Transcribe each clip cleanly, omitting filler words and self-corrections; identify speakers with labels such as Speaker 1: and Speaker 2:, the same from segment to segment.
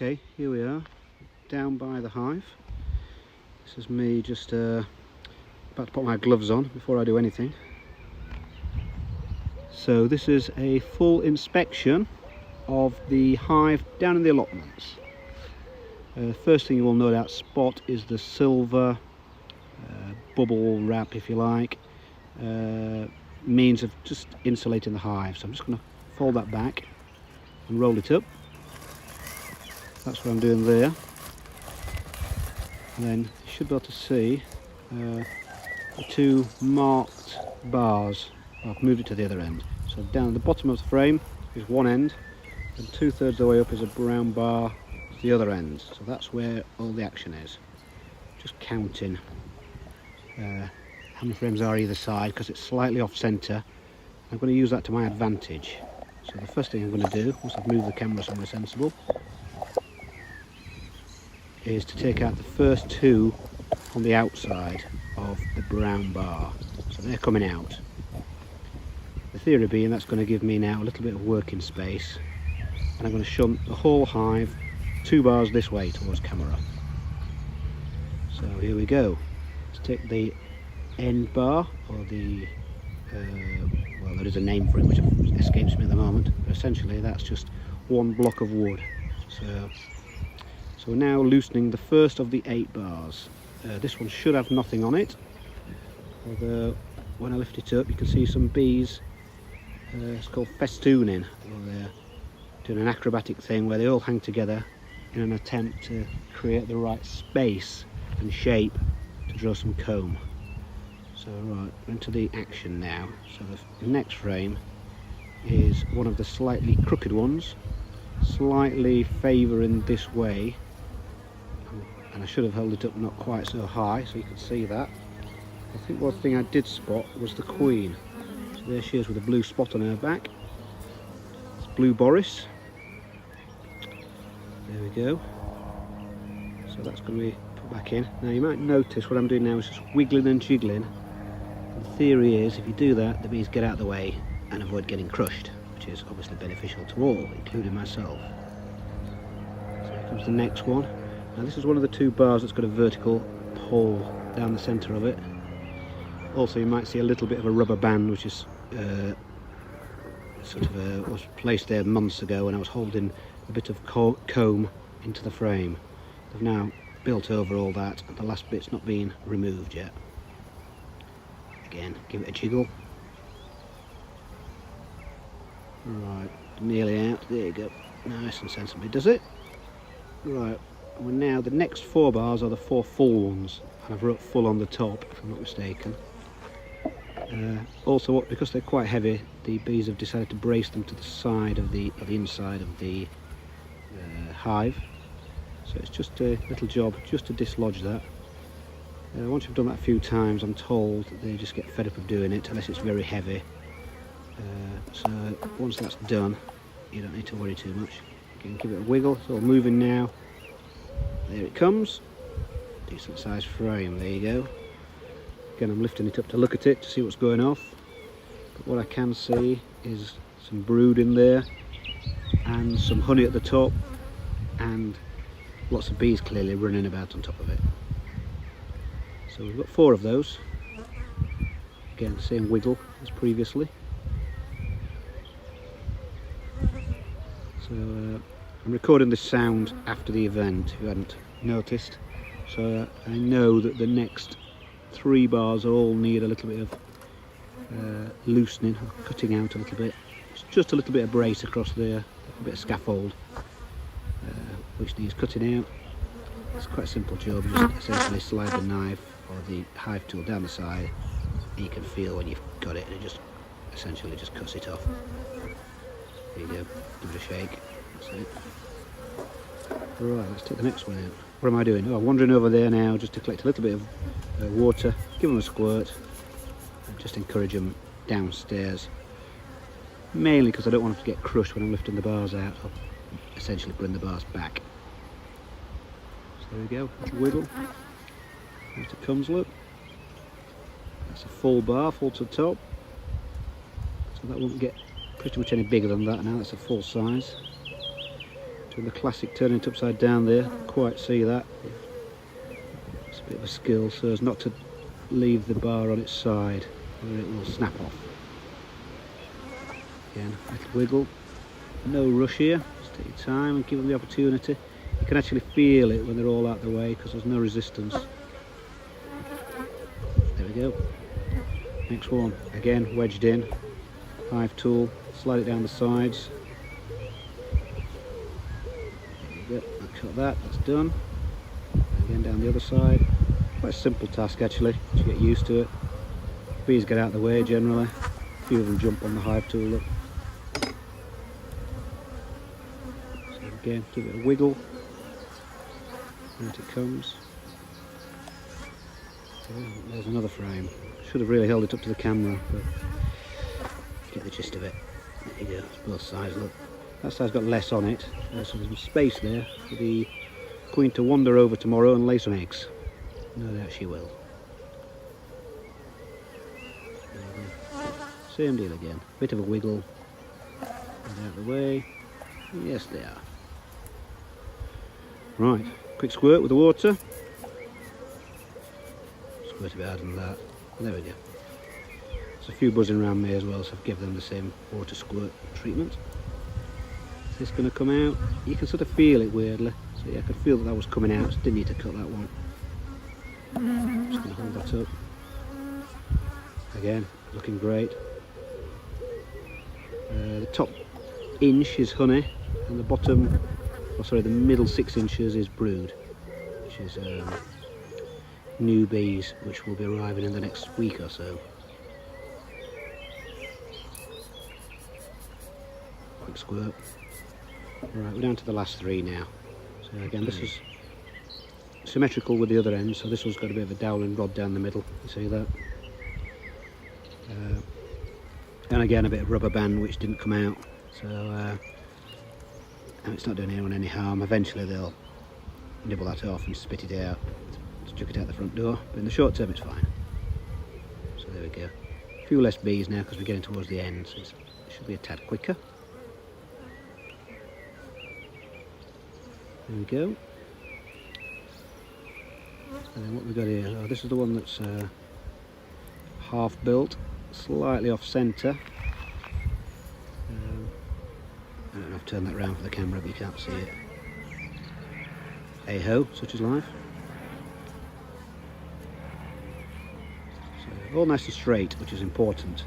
Speaker 1: Okay, here we are, down by the hive. This is me just about to put my gloves on before I do anything. So this is a full inspection of the hive down in the allotments. First thing you will no doubt spot is the silver bubble wrap, if you like, means of just insulating the hive. So I'm just going to fold that back and roll it up. That's what I'm doing there. And then you should be able to see the two marked bars. I've moved it to the other end. So down at the bottom of the frame is one end, and 2/3 of the way up is a brown bar at the other end. So that's where all the action is. Just counting how many frames are either side, because it's slightly off centre. I'm going to use that to my advantage. So the first thing I'm going to do, once I've moved the camera somewhere sensible, is to take out the first two on the outside of the brown bar. So they're coming out. The theory being that's going to give me now a little bit of working space, and I'm going to shunt the whole hive 2 bars this way towards camera. So here we go. Let's take the end bar, or the well, there is a name for it which escapes me at the moment, but essentially that's just one block of wood. So we're now loosening the first of the 8 bars. This one should have nothing on it, although when I lift it up you can see some bees. It's called festooning, or they're doing an acrobatic thing where they all hang together in an attempt to create the right space and shape to draw some comb. So right, into the action now. So the next frame is one of the slightly crooked ones, slightly favouring this way, and I should have held it up not quite so high so you can see that. I think one thing I did spot was the queen. So there she is with a blue spot on her back. It's Blue Boris. There we go. So that's going to be put back in. Now you might notice what I'm doing now is just wiggling and jiggling. And the theory is if you do that, the bees get out of the way and avoid getting crushed, which is obviously beneficial to all, including myself. So here comes the next one. Now this is one of the 2 bars that's got a vertical hole down the centre of it. Also you might see a little bit of a rubber band which is was placed there months ago when I was holding a bit of comb into the frame. They've now built over all that, and the last bit's not been removed yet. Again, give it a jiggle. Right, nearly out. There you go. Nice and sensibly does it. Right, well now the next 4 bars are the 4 full ones, and I've wrote full on the top if I'm not mistaken. Also, because they're quite heavy, the bees have decided to brace them to the side of the inside of the hive. So it's just a little job just to dislodge that. Once you've done that a few times, I'm told that they just get fed up of doing it unless it's very heavy. So once that's done, you don't need to worry too much. You can give it a wiggle. It's all moving now. There it comes. Decent sized frame. There you go. Again, I'm lifting it up to look at it to see what's going off. But what I can see is some brood in there, and some honey at the top, and lots of bees clearly running about on top of it. So we've got 4 of those. Again, same wiggle as previously. So I'm recording this sound after the event, if you hadn't noticed. So I know that the next 3 bars all need a little bit of loosening, cutting out a little bit. It's just a little bit of brace across there, a bit of scaffold, which needs cutting out. It's quite a simple job. You just essentially slide the knife or the hive tool down the side, and you can feel when you've got it, and it just essentially just cuts it off. There you go, give it a shake, that's it. Right, let's take the next one out. What am I doing? Oh, I'm wandering over there now just to collect a little bit of water, give them a squirt, and just encourage them downstairs. Mainly because I don't want them to get crushed when I'm lifting the bars out. I'll essentially bring the bars back. So there we go, little wiggle. There it comes, look. That's a full bar, full to the top. So that won't get pretty much any bigger than that now, that's a full size. Doing the classic turning it upside down there. Quite see that. It's a bit of a skill so as not to leave the bar on its side or it will snap off. Again, a little wiggle. No rush here. Just take your time and give them the opportunity. You can actually feel it when they're all out the way because there's no resistance. There we go. Next one. Again, wedged in. Hive tool. Slide it down the sides. There we go. Cut that. That's done. Again down the other side. Quite a simple task actually, to get used to it. Bees get out of the way generally. A few of them jump on the hive tool. Look. So again, give it a wiggle. Out it comes. Oh, there's another frame. Should have really held it up to the camera, but get the gist of it. There you go, it's both sides, look. That side's got less on it, so there's some space there for the queen to wander over tomorrow and lay some eggs. No doubt she will. Same deal again. Bit of a wiggle. Get out of the way. Yes, they are. Right, quick squirt with the water. Squirt a bit harder than that. There we go. There's a few buzzing around me as well, so I've given them the same water squirt treatment. Is this going to come out? You can sort of feel it weirdly. So yeah, I could feel that was coming out, so didn't need to cut that one. Just going to hold that up. Again, looking great. The top inch is honey, and the bottom, oh sorry, the middle 6 inches is brood, which is new bees, which will be arriving in the next week or so. Quick squirt. Right, we're down to the last 3 now. So again, this is symmetrical with the other end, so this one's got a bit of a dowling rod down the middle, you see that? And again a bit of rubber band which didn't come out, so and it's not doing anyone any harm. Eventually they'll nibble that off and spit it out, chuck it out the front door, but in the short term it's fine. So there we go. A few less bees now because we're getting towards the end, so it should be a tad quicker. There we go. And then what we've got here, oh, this is the one that's half built, slightly off centre. I don't know if I've turned that round for the camera, but you can't see it. Hey ho, such is life. So all nice and straight, which is important.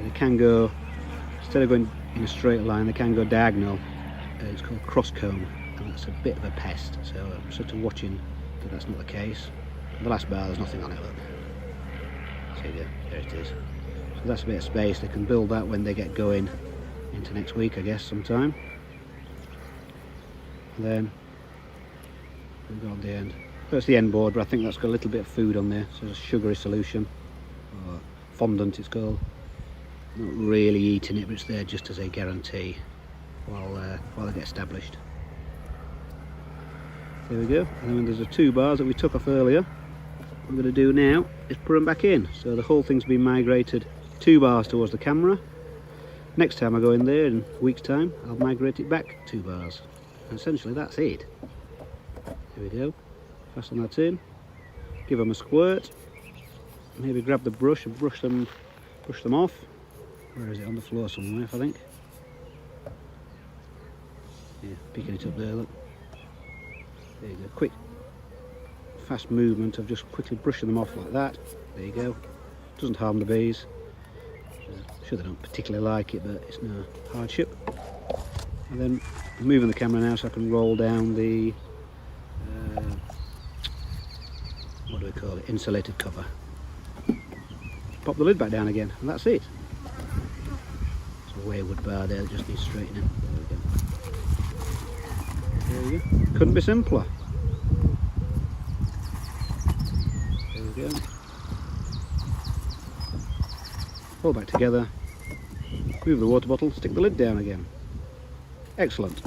Speaker 1: They can go, instead of going in a straight line, they can go diagonal. It's called cross comb, and that's a bit of a pest, so I'm sort of watching that that's not the case. The last bar, there's nothing on it, look. So there it is. So that's a bit of space. They can build that when they get going into next week, I guess, sometime. And then we've got the end. That's the end board, but I think that's got a little bit of food on there. So it's a sugary solution, or fondant it's called. Not really eating it, but it's there just as a guarantee while they get established. There we go. And then there's the 2 bars that we took off earlier. What I'm going to do now is put them back in. So the whole thing's been migrated 2 bars towards the camera. Next time I go in there in a week's time, I'll migrate it back 2 bars. And essentially that's it. There we go. Fasten that in. Give them a squirt. Maybe grab the brush and brush them off. Where is it? On the floor somewhere, I think. Yeah, picking it up there, look. There you go. Quick, fast movement of just quickly brushing them off like that. There you go. Doesn't harm the bees. I'm sure they don't particularly like it, but it's no hardship. And then I'm moving the camera now so I can roll down the what do we call it? Insulated cover. Pop the lid back down again, and that's it. It's a wayward bar there that just needs straightening. There we go. Couldn't be simpler. There we go. Pull back together, move the water bottle, stick the lid down again. Excellent.